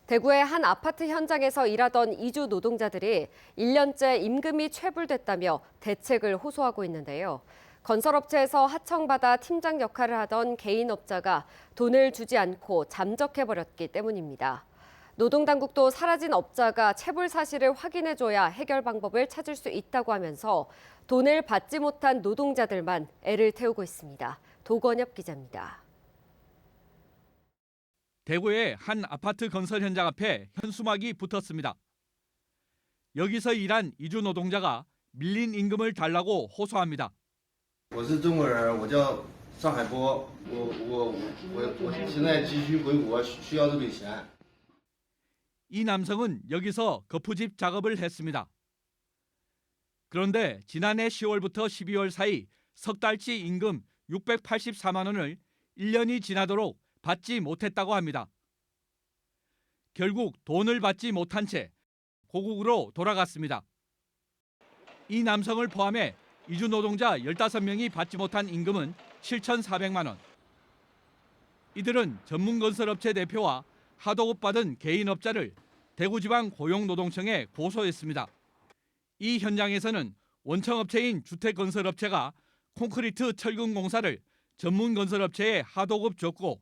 대구의 한 아파트 현장에서 일하던 이주 노동자들이 1년째 임금이 체불됐다며 대책을 호소하고 있는데요. 건설업체에서 하청받아 팀장 역할을 하던 개인업자가 돈을 주지 않고 잠적해버렸기 때문입니다. 노동당국도 사라진 업자가 체불 사실을 확인해줘야 해결 방법을 찾을 수 있다고 하면서 돈을 받지 못한 노동자들만 애를 태우고 있습니다. 도건엽 기자입니다. 대구의 한 아파트 건설 현장 앞에 현수막이 붙었습니다. 여기서 일한 이주 노동자가 밀린 임금을 달라고 호소합니다. 我是中国人，我叫上海波，我现在急需回国，需要这笔钱。 이 남성은 여기서 거푸집 작업을 했습니다. 그런데 지난해 10월부터 12월 사이 석 달치 임금 684만 원을 1년이 지나도록 받지 못했다고 합니다. 결국 돈을 받지 못한 채 고국으로 돌아갔습니다. 이 남성을 포함해 이주 노동자 15명이 받지 못한 임금은 7,400만 원. 이들은 전문건설업체 대표와 하도급 받은 개인업자를 대구지방고용노동청에 고소했습니다. 이 현장에서는 원청업체인 주택건설업체가 콘크리트 철근 공사를 전문건설업체에 하도급 줬고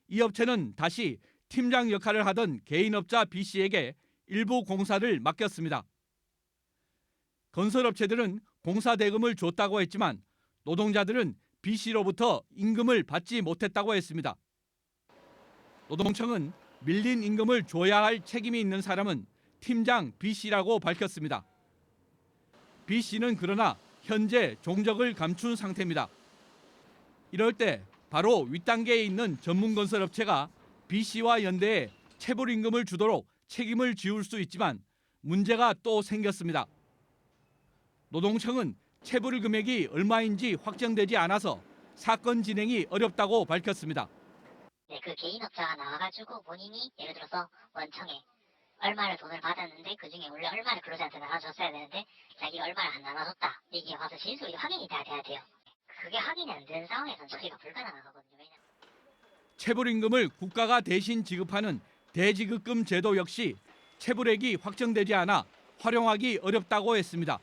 이 업체는 다시 팀장 역할을 하던 개인업자 B씨에게 일부 공사를 맡겼습니다. 건설업체들은 공사 대금을 줬다고 했지만 노동자들은 B씨로부터 임금을 받지 못했다고 했습니다. 노동청은 밀린 임금을 줘야 할 책임이 있는 사람은 팀장 B씨라고 밝혔습니다. B씨는 그러나 현재 종적을 감춘 상태입니다. 이럴 때 바로 윗단계에 있는 전문건설업체가 B씨와 연대해 체불 임금을 주도록 책임을 지울 수 있지만 문제가 또 생겼습니다. 노동청은 체불 금액이 얼마인지 확정되지 않아서 사건 진행이 어렵다고 밝혔습니다. 네, 그 개인업자가 나와가지고 본인이 예를 들어서 원청에 얼마를 돈을 받았는데 그중에 원래 얼마를 근로자한테 나눠줬어야 되는데 자기가 얼마를 안 나눠줬다. 이게 와서 진술이 확인이 돼야 돼요. 그게 확인이 안 되는 상황에서는 처리가 불가능하거든요. 체불 임금을 국가가 대신 지급하는 대지급금 제도 역시 체불액이 확정되지 않아 활용하기 어렵다고 했습니다.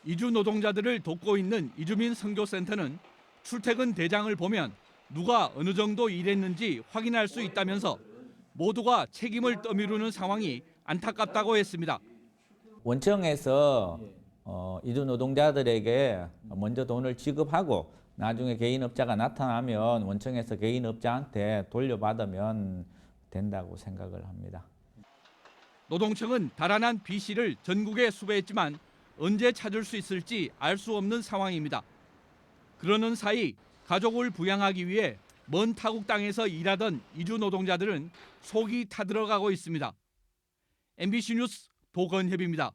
이주 노동자들을 돕고 있는 이주민 선교센터는 출퇴근 대장을 보면 누가 어느 정도 일했는지 확인할 수 있다면서 모두가 책임을 떠미루는 상황이 안타깝다고 했습니다. 원청에서 이주 노동자들에게 먼저 돈을 지급하고 나중에 개인업자가 나타나면 원청에서 개인업자한테 돌려받으면 된다고 생각을 합니다. 노동청은 달아난 B씨를 전국에 수배했지만 언제 찾을 수 있을지 알 수 없는 상황입니다. 그러는 사이 가족을 부양하기 위해 먼 타국 땅에서 일하던 이주 노동자들은 속이 타들어가고 있습니다. MBC 뉴스 도건협입니다.